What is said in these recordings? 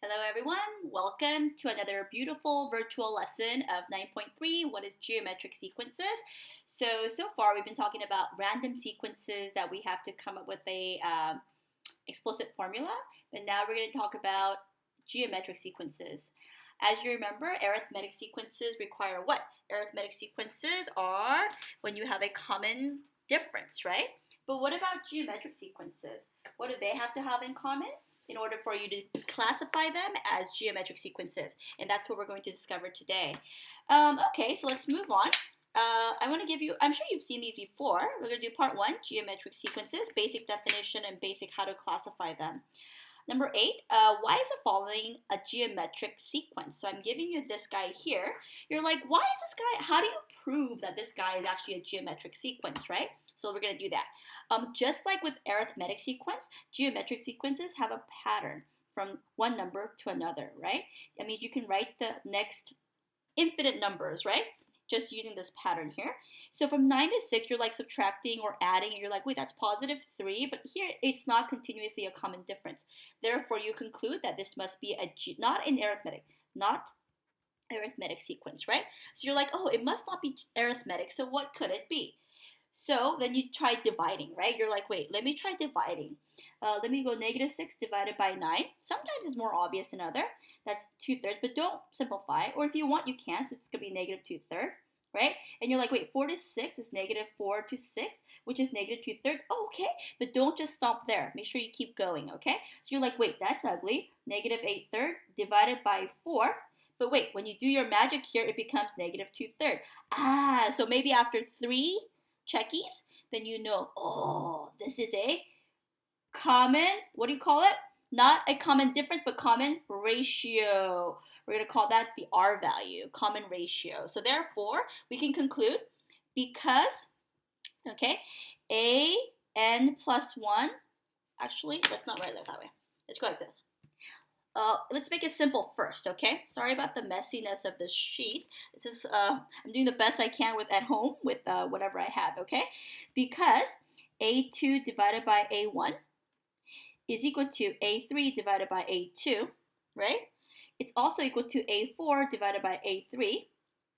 Hello everyone, welcome to another beautiful virtual lesson of 9.3, what is geometric sequences. So far we've been talking about random sequences that we have to come up with a explicit formula, but now we're going to talk about geometric sequences. As you remember, arithmetic sequences require what? Arithmetic sequences are when you have a common difference, right? But what about geometric sequences? What do they have to have in common in order for you to classify them as geometric sequences? And that's what we're going to discover today. Okay, so let's move on. I want to give you, I'm sure you've seen these before. We're going to do part 1, geometric sequences, basic definition and basic how to classify them. Number 8, why is the following a geometric sequence? So I'm giving you this guy here. You're like, why is this guy, how do you prove that this guy is actually a geometric sequence, right? So we're going to do that. Just like with arithmetic sequence, geometric sequences have a pattern from one number to another, right? That means you can write the next infinite numbers, right? Just using this pattern here. So from 9 to 6, you're like subtracting or adding, and you're like, wait, that's positive 3, but here it's not continuously a common difference. Therefore, you conclude that this must be not arithmetic sequence, right? So you're like, oh, it must not be arithmetic, so what could it be? So then you try dividing, right? You're like, wait, let me try dividing. Let me go negative 6 divided by 9. Sometimes it's more obvious than other. That's 2/3, but don't simplify. Or if you want, you can. So it's going to be negative 2/3, right? And you're like, wait, 4 to 6 is negative 4 to 6, which is negative 2/3. Oh, okay, but don't just stop there. Make sure you keep going, okay? So you're like, wait, that's ugly. Negative 8/3 divided by 4. But wait, when you do your magic here, it becomes negative 2/3. So maybe after 3 checkies, then you know, oh, this is a common, what do you call it? Not a common difference, but common ratio. We're going to call that the R value, common ratio. So therefore, we can conclude because, okay, an plus 1, actually, let's not write it that way. Let's go like this. Let's make it simple first, okay? Sorry about the messiness of this sheet. This is I'm doing the best I can at home with whatever I have, okay? Because a2 divided by a1 is equal to a3 divided by a2, right? It's also equal to a4 divided by a3,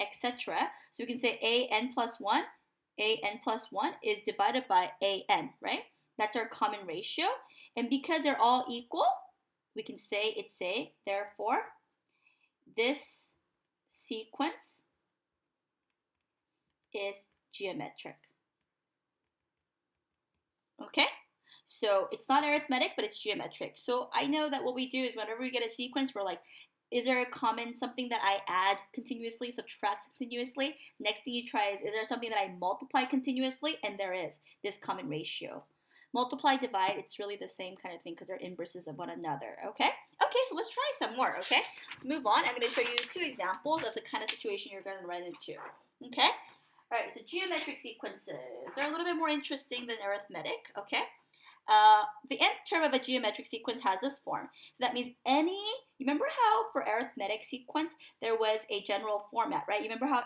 etc. So we can say an plus 1 is divided by an, right? That's our common ratio. And because they're all equal, we can say therefore, this sequence is geometric. Okay? So it's not arithmetic, but it's geometric. So I know that what we do is whenever we get a sequence, we're like, is there a common, something that I add continuously, subtract continuously? Next thing you try is there something that I multiply continuously? And there is this common ratio. Multiply, divide, it's really the same kind of thing because they're inverses of one another, okay? Okay, so let's try some more, okay? Let's move on. I'm going to show you 2 examples of the kind of situation you're going to run into, okay? All right, so geometric sequences. They're a little bit more interesting than arithmetic, okay? The nth term of a geometric sequence has this form. So that means you remember how for arithmetic sequence there was a general format, right? You remember how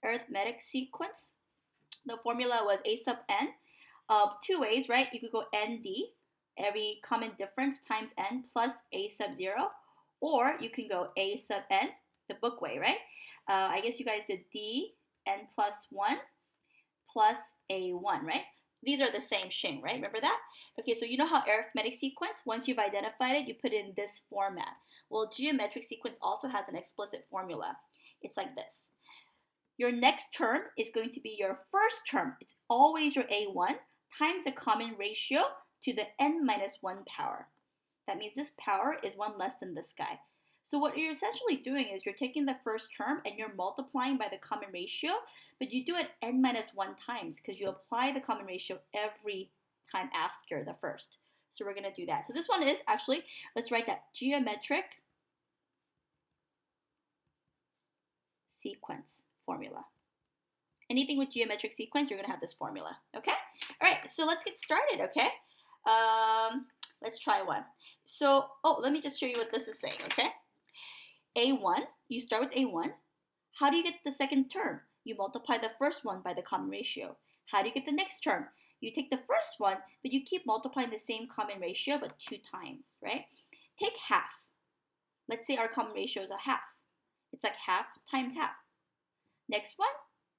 arithmetic sequence, the formula was a sub n. 2 ways, right? You could go nd, every common difference times n plus a sub 0, or you can go a sub n, the book way, right? I guess you guys did d n plus 1 plus a1, right? These are the same thing, right? Remember that? Okay, so you know how arithmetic sequence, once you've identified it, you put it in this format. Well, geometric sequence also has an explicit formula. It's like this. Your next term is going to be your first term. It's always your a1 times a common ratio to the n minus 1 power. That means this power is 1 less than this guy. So what you're essentially doing is you're taking the first term and you're multiplying by the common ratio, but you do it n minus 1 times because you apply the common ratio every time after the first. So we're going to do that. So this one is actually, let's write that, geometric sequence formula. Anything with geometric sequence, you're going to have this formula, okay? All right, so let's get started, okay? Let's try one. So, let me just show you what this is saying, okay? A1, you start with A1. How do you get the second term? You multiply the first one by the common ratio. How do you get the next term? You take the first one, but you keep multiplying the same common ratio, but 2 times, right? Take half. Let's say our common ratio is a half. It's like half times half. Next one,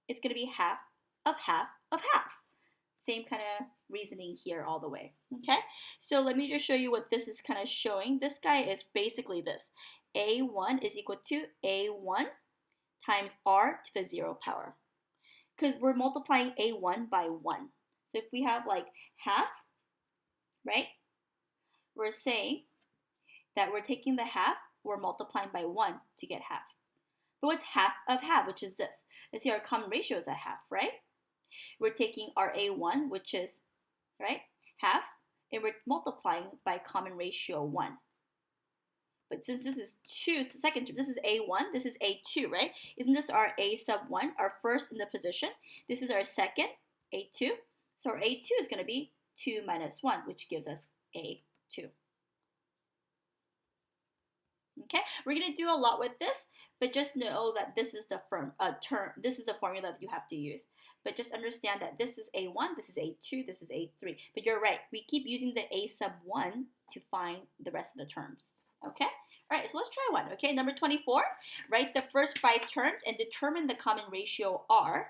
it's going to be half of half of half. Same kind of reasoning here all the way, okay? So let me just show you what this is kind of showing. This guy is basically this. A1 is equal to A1 times R to the 0 power. Because we're multiplying A1 by 1. So if we have like half, right? We're saying that we're taking the half, we're multiplying by 1 to get half. But what's half of half, which is this? Let's see, our common ratio is a half, right? We're taking our A1, which is, right, half, and we're multiplying by common ratio 1. But since this is 2, second term, this is A1, this is A2, right? Isn't this our A sub 1, our first in the position? This is our second, A2. So our A2 is going to be 2 minus 1, which gives us A2. Okay, we're going to do a lot with this, but just know that this is the this is the formula that you have to use. But just understand that this is A1, this is A2, this is A3. But you're right, we keep using the A sub 1 to find the rest of the terms. Okay? All right, so let's try one. Okay, number 24, write the first 5 terms and determine the common ratio R.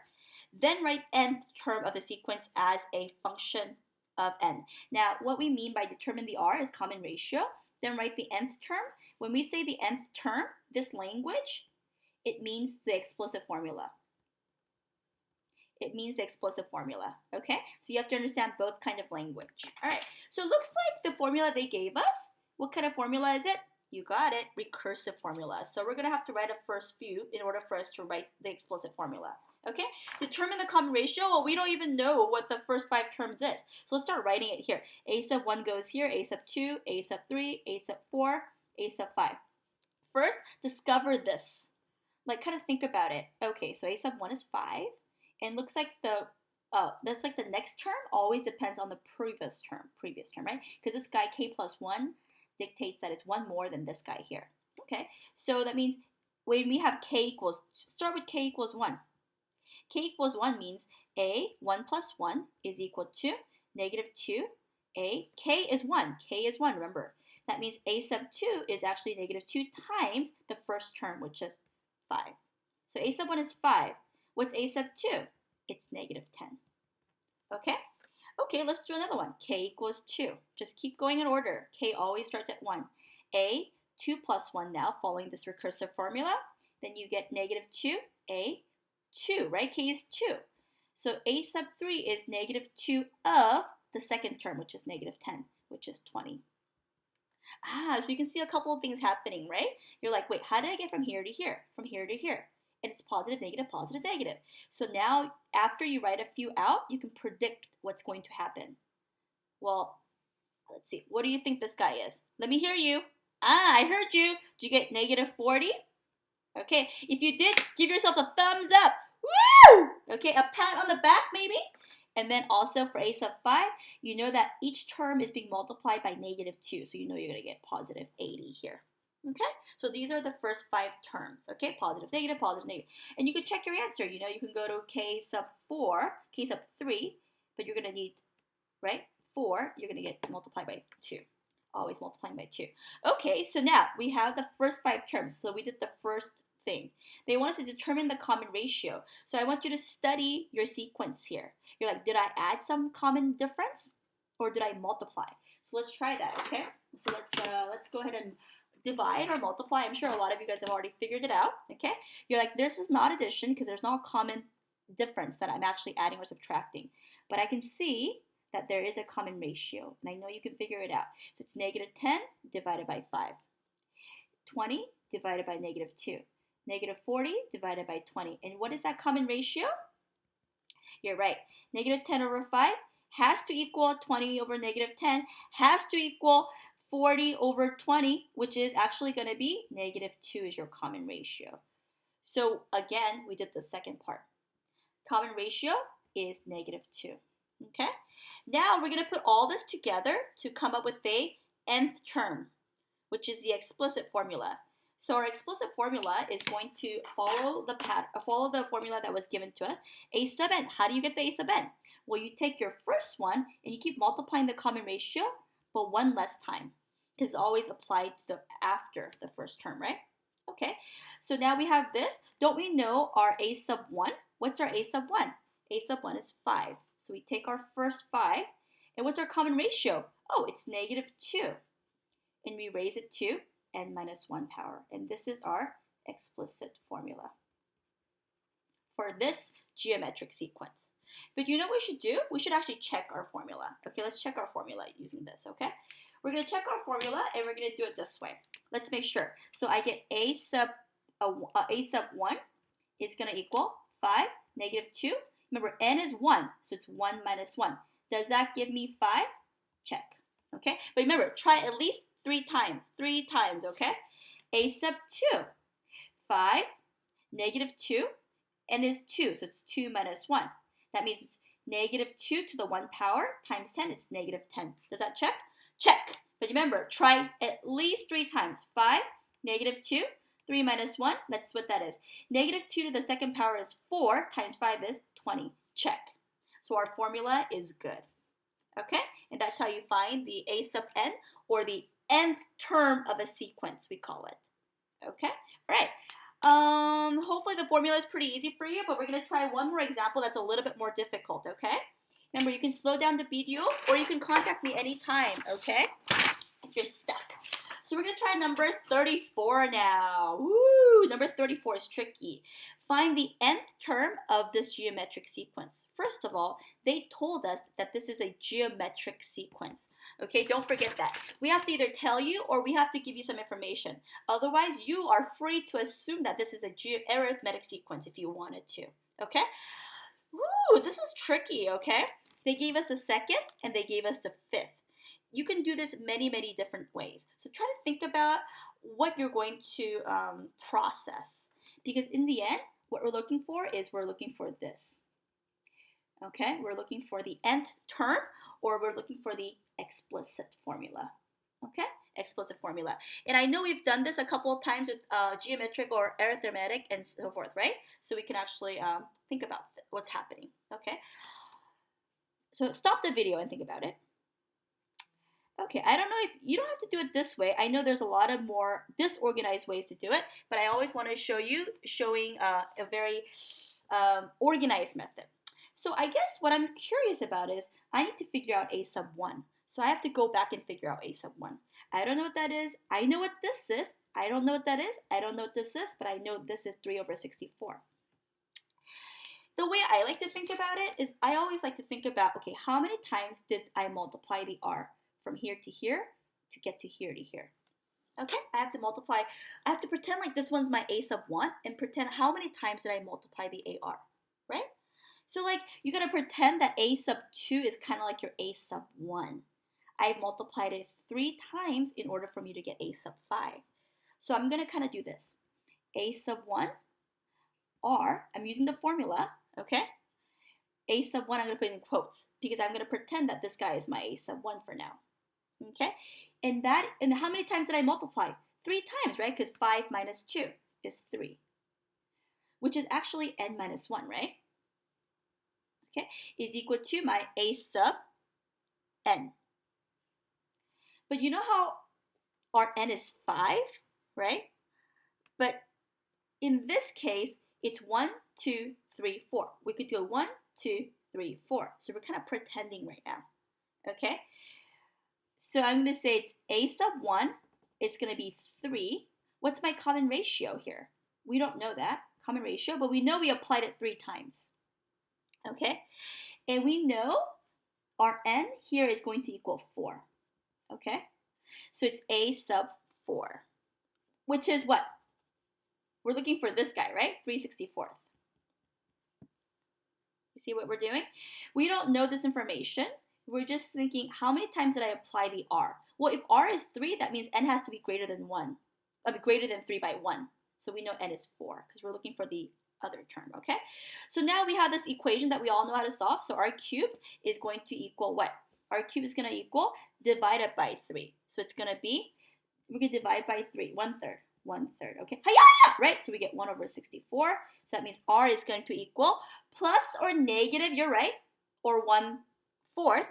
Then write nth term of the sequence as a function of n. Now, what we mean by determine the R is common ratio. Then write the nth term. When we say the nth term, this language, it means the explicit formula. It means the explicit formula, okay? So you have to understand both kind of language. All right, so it looks like the formula they gave us, what kind of formula is it? You got it, recursive formula. So we're gonna have to write a first few in order for us to write the explicit formula, okay? Determine the common ratio. Well, we don't even know what the first 5 terms is. So let's start writing it here. A sub 1 goes here, A sub 2, A sub 3, A sub 4, A sub 5. First, discover this. Like, kind of think about it. Okay, so A sub 1 is 5. And looks like that's like the next term always depends on the previous term, right? Because this guy k plus 1 dictates that it's 1 more than this guy here. Okay, so that means when we have k equals, start with k equals 1. K equals 1 means a 1 plus 1 is equal to negative 2 a. K is 1. K is 1, remember. That means a sub 2 is actually negative 2 times the first term, which is 5. So a sub 1 is 5. What's a sub 2? It's negative 10. Okay? Okay, let's do another one. K equals 2. Just keep going in order. K always starts at 1. A, 2 plus 1 now, following this recursive formula. Then you get negative 2, A, 2, right? K is 2. So A sub 3 is negative 2 of the second term, which is negative 10, which is 20. So you can see a couple of things happening, right? You're like, wait, how did I get from here to here? From here to here? And it's positive, negative, positive, negative. So now, after you write a few out, you can predict what's going to happen. Well, let's see. What do you think this guy is? Let me hear you. I heard you. Did you get negative 40? Okay, if you did, give yourself a thumbs up. Woo! Okay, a pat on the back maybe. And then also for a sub 5, you know that each term is being multiplied by negative 2. So you know you're going to get positive 80 here. Okay, so these are the first 5 terms, okay, positive, negative, and you can check your answer, you know, you can go to k sub 4, k sub 3, but you're going to need, right, 4, you're going to get multiplied by 2, always multiplying by 2. Okay, so now we have the first 5 terms, so we did the first thing. They want us to determine the common ratio, so I want you to study your sequence here. You're like, did I add some common difference, or did I multiply? So let's try that, okay, so let's go ahead and divide or multiply. I'm sure a lot of you guys have already figured it out, okay? You're like, this is not addition because there's no common difference that I'm actually adding or subtracting. But I can see that there is a common ratio, and I know you can figure it out. So it's negative 10 divided by 5. 20 divided by negative 2. Negative 40 divided by 20. And what is that common ratio? You're right. Negative 10 over 5 has to equal 20 over negative 10, has to equal 40 over 20, which is actually going to be negative 2 is your common ratio. So again, we did the second part. Common ratio is negative 2. Okay? Now we're going to put all this together to come up with the nth term, which is the explicit formula. So our explicit formula is going to follow the formula that was given to us. A sub n. How do you get the a sub n? Well, you take your first one and you keep multiplying the common ratio, but one less time. is always applied to the after the first term, right? Okay, so now we have this. Don't we know our a sub 1? What's our a sub 1? A sub 1 is 5. So we take our first 5, and what's our common ratio? Oh, it's negative 2. And we raise it to n minus 1 power. And this is our explicit formula for this geometric sequence. But you know what we should do? We should actually check our formula. Okay, let's check our formula using this, okay? We're going to check our formula, and we're going to do it this way. Let's make sure. So I get a sub 1 is going to equal 5, negative 2. Remember, n is 1, so it's 1 minus 1. Does that give me 5? Check. Okay? But remember, try at least 3 times. 3 times, okay? A sub 2. 5, negative 2, n is 2, so it's 2 minus 1. That means it's negative 2 to the 1 power times 10. It's negative 10. Does that check? Check. But remember, try at least 3 times. 5, negative 2, 3 minus 1. That's what that is. Negative 2 to the second power is 4 times 5 is 20. Check. So our formula is good. Okay? And that's how you find the a sub n, or the nth term of a sequence, we call it. Okay? All right. Hopefully the formula is pretty easy for you, but we're going to try one more example that's a little bit more difficult, okay? Remember, you can slow down the video, or you can contact me anytime, okay? If you're stuck. So we're going to try number 34 now. Woo! Number 34 is tricky. Find the nth term of this geometric sequence. First of all, they told us that this is a geometric sequence. Okay, don't forget that. We have to either tell you or we have to give you some information. Otherwise, you are free to assume that this is a arithmetic sequence if you wanted to. Okay? Woo, this is tricky, okay? They gave us the second and they gave us the fifth. You can do this many, many different ways. So try to think about what you're going to process. Because in the end, what we're looking for is we're looking for this. Okay, we're looking for the nth term, or we're looking for the explicit formula. Okay, explicit formula. And I know we've done this a couple of times with geometric or arithmetic and so forth, right? So we can actually think about what's happening. Okay, so stop the video and think about it. Okay, I don't know if you don't have to do it this way. I know there's a lot of more disorganized ways to do it, but I always want to show you showing a very organized method. So I guess what I'm curious about is I need to figure out a sub 1. So I have to go back and figure out a sub 1. I don't know what that is. I know what this is. I don't know what that is. I don't know what this is, but I know this is 3 over 64. The way I like to think about it is I always like to think about, okay, how many times did I multiply the r from here to here to get to here to here? Okay, I have to multiply. I have to pretend like this one's my a sub 1 and pretend how many times did I multiply the ar, right? So like you gotta pretend that a sub 2 is kind of like your a sub 1. I've multiplied it 3 times in order for me to get a sub 5. So I'm gonna kind of do this. A sub 1 r, I'm using the formula, okay? A sub 1 I'm gonna put in quotes because I'm gonna pretend that this guy is my a sub 1 for now. Okay? And how many times did I multiply? 3 times, right? Because 5 minus 2 is 3. Which is actually n minus 1, right? Okay, is equal to my a sub n. But you know how our n is 5, right? But in this case, it's 1, 2, 3, 4. We could do 1, 2, 3, 4. So we're kind of pretending right now. Okay? So I'm going to say it's a sub 1. It's going to be 3. What's my common ratio here? We don't know that, common ratio, but we know we applied it 3 times. Okay, and we know our n here is going to equal 4. Okay, so it's a sub 4, which is what? We're looking for this guy, right? 3/64. You see what we're doing? We don't know this information. We're just thinking, how many times did I apply the r? Well, if r is 3, that means n has to be greater than 1. Greater than 3 by 1. So we know n is 4 because we're looking for the other term, okay? So now we have this equation that we all know how to solve. So r cubed is going to equal what? R cubed is going to equal divided by 3. So it's going to be, we're going to divide by 3, 1/3, 1/3, okay? Hi-ya! Right? So we get 1 over 64. So that means r is going to equal plus or negative, you're right, or 1/4.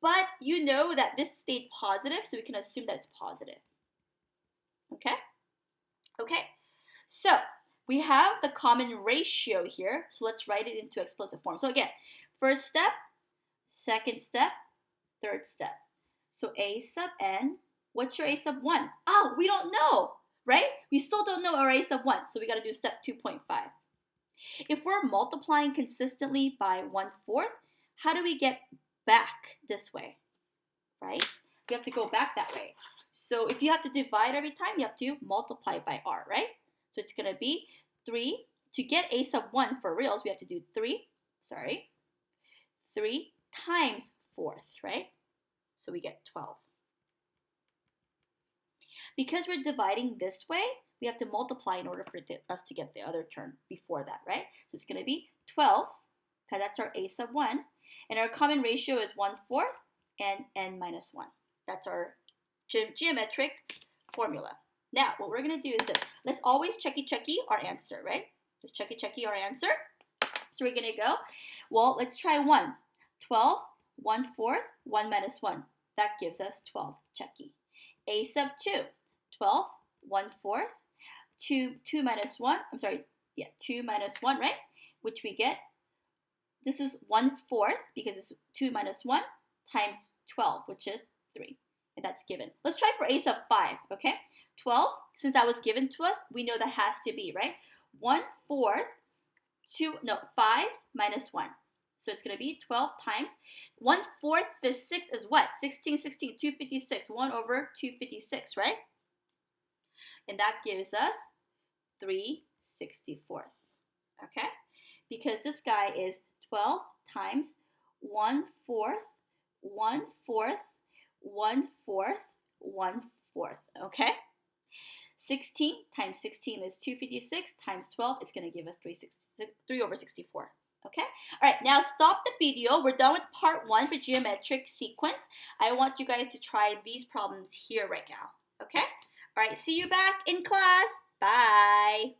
but you know that this stayed positive, so we can assume that it's positive. Okay? Okay, so we have the common ratio here, so let's write it into explicit form. So again, first step, second step, third step. So a sub n, what's your a sub 1? Oh, we don't know, right? We still don't know our a sub 1, so we got to do step 2.5. If we're multiplying consistently by 1/4, how do we get back this way, right? We have to go back that way. So if you have to divide every time, you have to multiply by r, right? So it's going to be 3. To get a sub 1 for reals, we have to do 3 times 4th, right? So we get 12. Because we're dividing this way, we have to multiply in order for us to get the other term before that, right? So it's going to be 12, because that's our a sub 1. And our common ratio is 1/4 and n minus 1. That's our geometric formula. Now, what we're going to do is that let's always checky our answer, right? Let's checky our answer. So we're going to go, well, let's try 1. 12, 1/4, 1 minus 1. That gives us 12, checky. A sub 2, 12, 1/4, 2 minus 1, 2 minus 1, right? Which we get, this is 1/4 because it's 2 minus 1 times 12, which is 3. And that's given. Let's try for a sub 5, okay? 12, since that was given to us, we know that has to be, right? 1/4, 5 minus 1. So it's going to be 12 times 1/4 the 6 is what? 16, 256. 1 over 256, right? And that gives us 3/64. Okay? Because this guy is 12 times 1/4, 1/4, 1/4, 1/4. Okay? 16 times 16 is 256 times 12. It's going to give us 3 over 64. Okay? All right, now stop the video. We're done with part 1 for geometric sequence. I want you guys to try these problems here right now. Okay? All right, see you back in class. Bye.